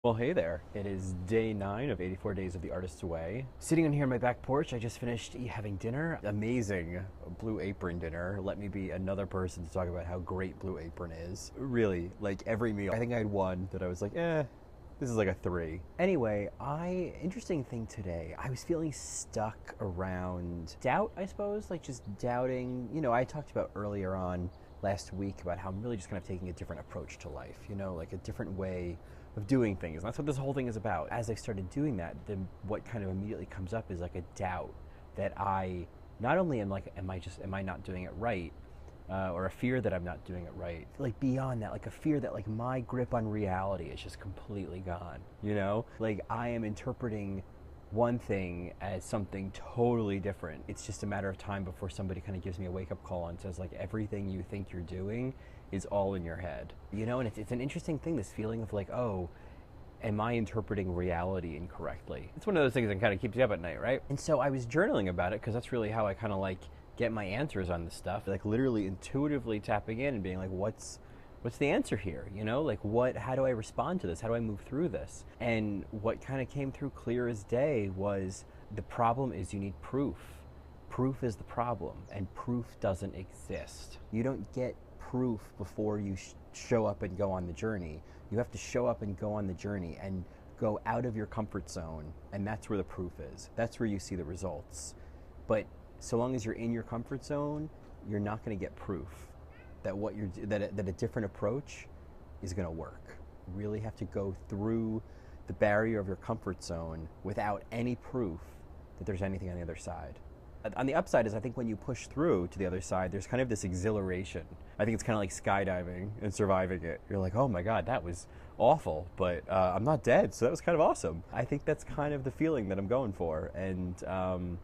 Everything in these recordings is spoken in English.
Well, hey there. It is day 9 of 84 Days of the Artist's Way. Sitting in here on my back porch, I just finished having dinner. Amazing Blue Apron dinner. Let me be another person to talk about how great Blue Apron is. Really, like every meal. I think I had one that I was like, this is like a 3. Anyway, interesting thing today, I was feeling stuck around doubt, I suppose, like just doubting. I talked about earlier on last week about how I'm really just kind of taking a different approach to life, like a different way of doing things. And that's what this whole thing is about. As I started doing that, then what kind of immediately comes up is like a doubt that I not only am like, am I not doing it right? Or a fear that I'm not doing it right. Like beyond that, like a fear that like my grip on reality is just completely gone. Like I am interpreting one thing as something totally different. It's just a matter of time before somebody kind of gives me a wake up call and says like everything you think you're doing is all in your head. And it's an interesting thing, this feeling of like, oh, am I interpreting reality incorrectly? It's one of those things that kind of keeps you up at night, right? And so I was journaling about it because that's really how I kind of like get my answers on this stuff, like literally intuitively tapping in and being like, what's the answer here? Like how do I respond to this? How do I move through this? And what kind of came through clear as day was the problem is you need proof. Proof is the problem, and proof doesn't exist. You don't get proof before you show up and go on the journey. You have to show up and go on the journey and go out of your comfort zone, and that's where the proof is. That's where you see the results. But so long as you're in your comfort zone, you're not going to get proof that that a different approach is going to work. You really have to go through the barrier of your comfort zone without any proof that there's anything on the other side. On the upside is I think when you push through to the other side, there's kind of this exhilaration. I think it's kind of like skydiving and surviving it. You're like, oh my God, that was awful, but I'm not dead, so that was kind of awesome. I think that's kind of the feeling that I'm going for, and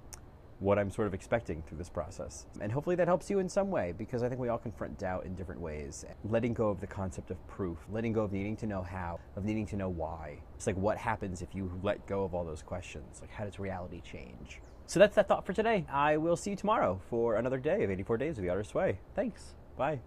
what I'm sort of expecting through this process. And hopefully that helps you in some way, because I think we all confront doubt in different ways. Letting go of the concept of proof, letting go of needing to know how, of needing to know why. It's like, what happens if you let go of all those questions? Like, how does reality change? So that's that thought for today. I will see you tomorrow for another day of 84 Days of the Artist's Way. Thanks. Bye.